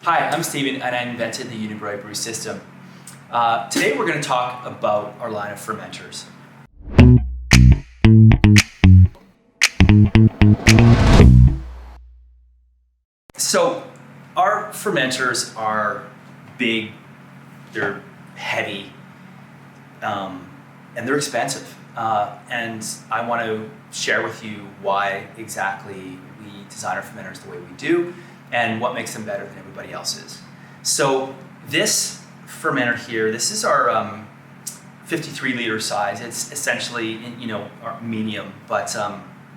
Hi, I'm Steven and I invented the Unibrau System. Today we're going to talk about our line of fermenters. So our fermenters are big, they're heavy, and they're expensive. And I want to share with you why exactly we design our fermenters the way we do and what makes them better than everybody else's. So this fermenter here, this is our 53 liter size. It's essentially, our medium, but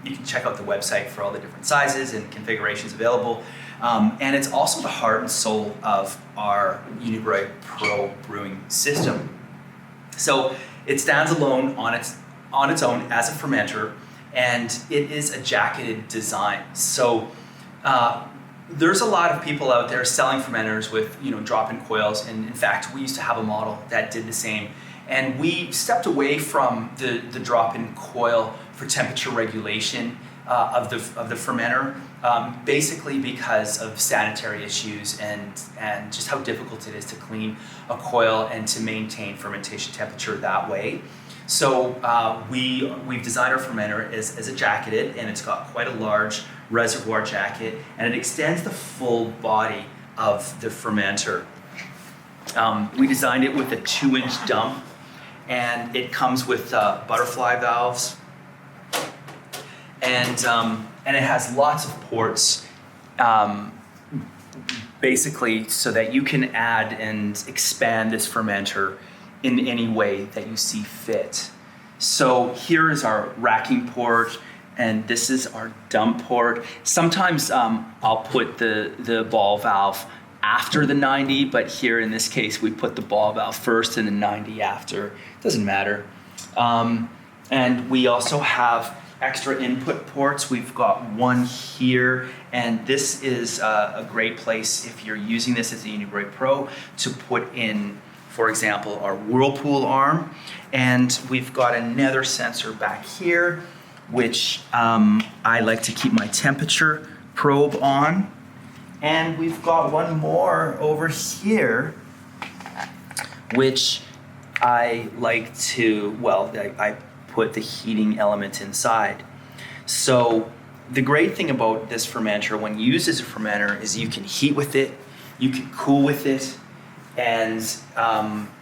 you can check out the website for all the different sizes and configurations available. And it's also the heart and soul of our Unibrau Pro brewing system. So it stands alone on its own as a fermenter, and it is a jacketed design. So there's a lot of people out there selling fermenters with drop-in coils, and in fact we used to have a model that did the same. And we stepped away from the drop-in coil for temperature regulation of the fermenter, basically because of sanitary issues and just how difficult it is to clean a coil and to maintain fermentation temperature that way. So we've designed our fermenter as a jacketed, and it's got quite a large reservoir jacket, and it extends the full body of the fermenter. We designed it with a 2-inch dump, and it comes with butterfly valves, and it has lots of ports, basically so that you can add and expand this fermenter in any way that you see fit. So here is our racking port, and this is our dump port. Sometimes I'll put the ball valve after the 90, but here in this case we put the ball valve first and the 90 after. Doesn't matter. And we also have extra input ports. We've got one here, and this is a great place if you're using this as a Unibrau Pro to put in, for example, our whirlpool arm. And we've got another sensor back here, which I like to keep my temperature probe on. And we've got one more over here, which I like to, I put the heating element inside. So the great thing about this fermenter when used as a fermenter is you can heat with it, you can cool with it, and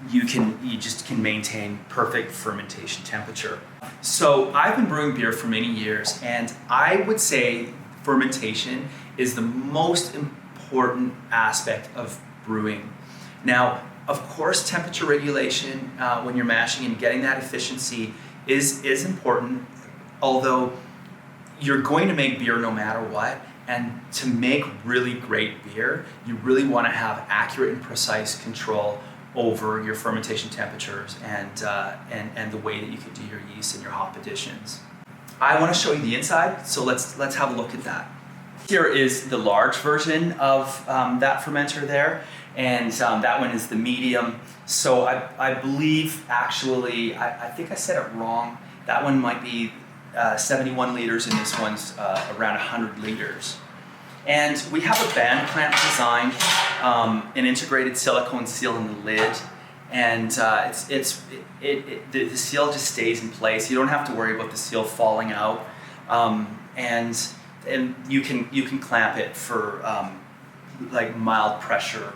you just can maintain perfect fermentation temperature. So I've been brewing beer for many years, and I would say fermentation is the most important aspect of brewing. Now, of course, temperature regulation when you're mashing and getting that efficiency is important, although you're going to make beer no matter what. And to make really great beer, you really want to have accurate and precise control over your fermentation temperatures and the way that you can do your yeast and your hop additions. I want to show you the inside, so let's have a look at that. Here is the large version of that fermenter there, and that one is the medium. So I believe, actually, I think I said it wrong. That one might be 71 liters, and this one's around 100 liters. And we have a band clamp design, an integrated silicone seal in the lid, and the seal just stays in place. You don't have to worry about the seal falling out, and you can clamp it for like mild pressure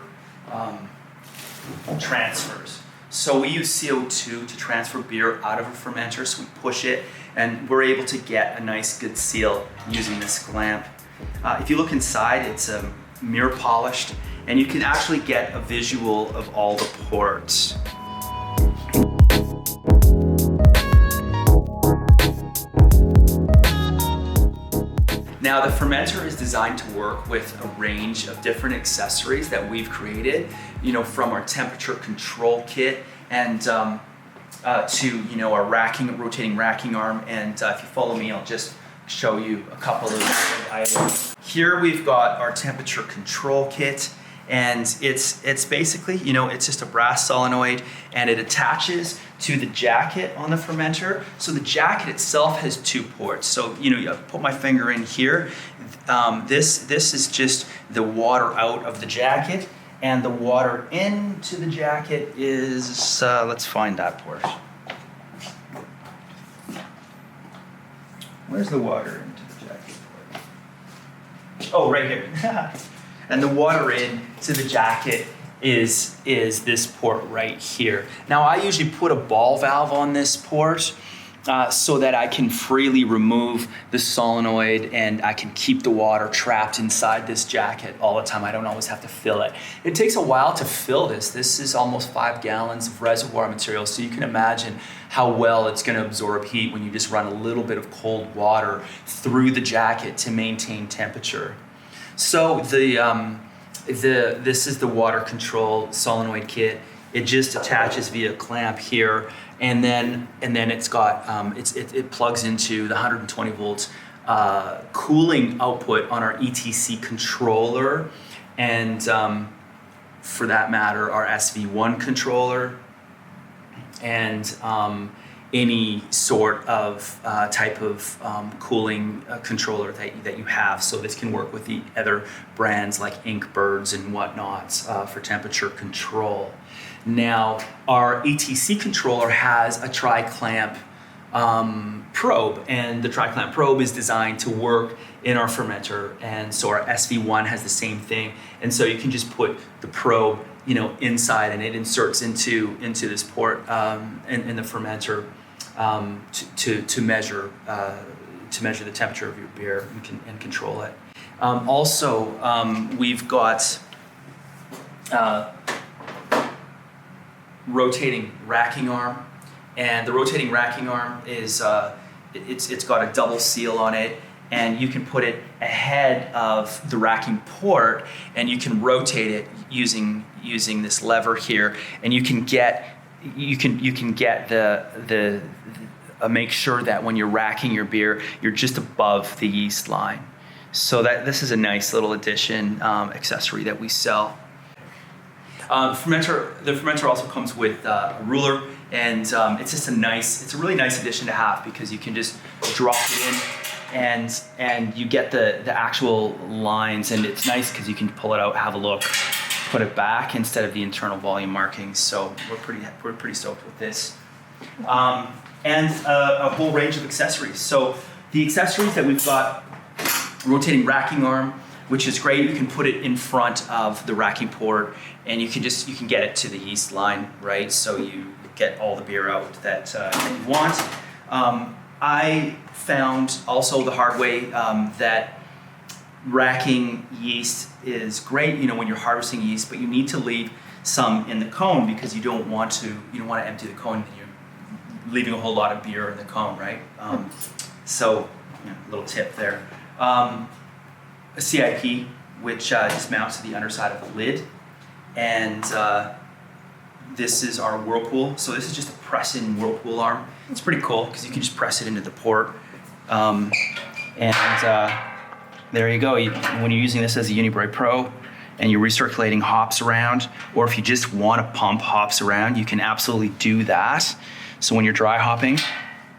transfers. So we use CO2 to transfer beer out of a fermenter, so we push it, and we're able to get a nice good seal using this clamp. If you look inside, it's mirror polished, and you can actually get a visual of all the ports. Now, the fermenter is designed to work with a range of different accessories that we've created, from our temperature control kit and to our rotating racking arm. And if you follow me, I'll just show you a couple of items. Here we've got our temperature control kit, and it's basically, it's just a brass solenoid, and it attaches to the jacket on the fermenter. So the jacket itself has 2 ports. So, you put my finger in here. This is just the water out of the jacket, and the water into the jacket is, let's find that port. Where's the water into the jacket port? Oh, right here. And the water into the jacket is this port right here. Now I usually put a ball valve on this port so that I can freely remove the solenoid and I can keep the water trapped inside this jacket all the time. I don't always have to fill it. It takes a while to fill this. This is almost 5 gallons of reservoir material, so you can imagine how well it's going to absorb heat when you just run a little bit of cold water through the jacket to maintain temperature. So this is the water control solenoid kit. It just attaches via clamp here, and then it's got it plugs into the 120 volts cooling output on our ETC controller, and for that matter, our SV1 controller, and any sort of type of cooling controller that you have. So this can work with the other brands like Inkbirds and whatnot for temperature control. Now, our ETC controller has a tri-clamp probe, and the tri-clamp probe is designed to work in our fermenter, and so our SV1 has the same thing, and so you can just put the probe inside, and it inserts into this port in the fermenter to measure the temperature of your beer and control it. Also, we've got rotating racking arm, and the rotating racking arm is it's got a double seal on it, and you can put it ahead of the racking port, and you can rotate it using this lever here, and you can get the make sure that when you're racking your beer, you're just above the yeast line. So that this is a nice little addition, accessory that we sell. The fermenter also comes with a ruler, and it's a really nice addition to have, because you can just drop it in, and you get the actual lines, and it's nice because you can pull it out, have a look, put it back instead of the internal volume markings. So we're pretty stoked with this, and a whole range of accessories. So the accessories that we've got: rotating racking arm, which is great. You can put it in front of the racking port, and you can get it to the yeast line, right? So you get all the beer out that you want. I found also the hard way that racking yeast is great, when you're harvesting yeast, but you need to leave some in the cone, because you don't want to empty the cone, and you're leaving a whole lot of beer in the cone, right? So, a little tip there. A CIP, which just mounts to the underside of the lid, and this is our whirlpool. So this is just a press-in whirlpool arm. It's pretty cool because you can just press it into the port, and there you go. When you're using this as a Unibrau Pro and you're recirculating hops around, or if you just want to pump hops around, you can absolutely do that. So when you're dry hopping,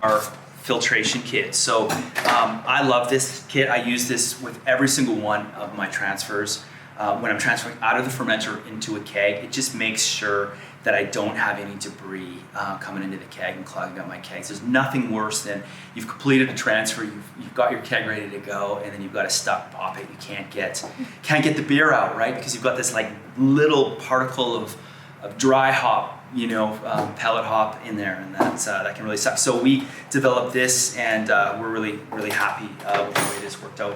our filtration kit. So I love this kit. I use this with every single one of my transfers. When I'm transferring out of the fermenter into a keg, it just makes sure that I don't have any debris coming into the keg and clogging up my kegs. There's nothing worse than you've completed a transfer, you've got your keg ready to go, and then you've got to stuck pop it. You can't get the beer out, right? Because you've got this like little particle of dry hop, pellet hop in there, and that can really suck. So we developed this, and we're really happy with the way this worked out.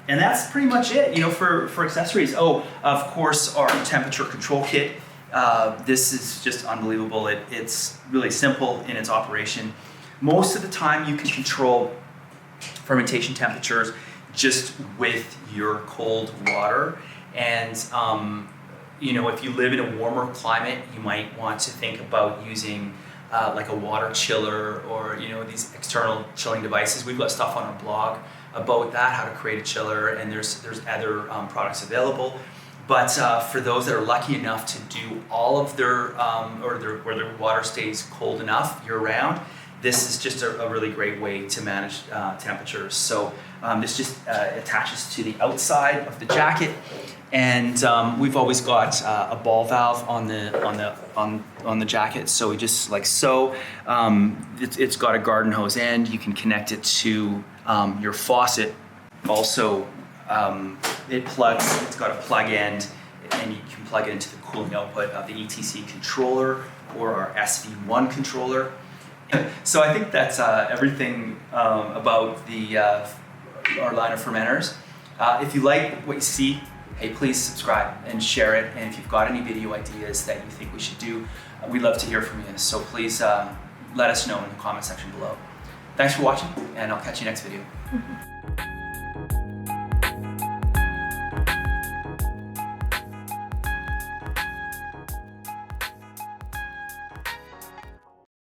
And that's pretty much it, for accessories. Oh, of course, our temperature control kit. This is just unbelievable. It's really simple in its operation. Most of the time you can control fermentation temperatures just with your cold water. And, if you live in a warmer climate, you might want to think about using like a water chiller, or, these external chilling devices. We've got stuff on our blog about that, how to create a chiller, and there's other products available. But for those that are lucky enough to do all of their, where their water stays cold enough year round, this is just a really great way to manage temperatures. So this just attaches to the outside of the jacket, and we've always got a ball valve on the jacket. So we just like so. It's got a garden hose end. You can connect it to your faucet. Also, it's got a plug end, and you can plug it into the cooling output of the ETC controller or our SV1 controller. So I think that's everything about our line of fermenters. If you like what you see, hey, please subscribe and share it. And if you've got any video ideas that you think we should do, we'd love to hear from you. So please let us know in the comment section below. Thanks for watching, and I'll catch you next video.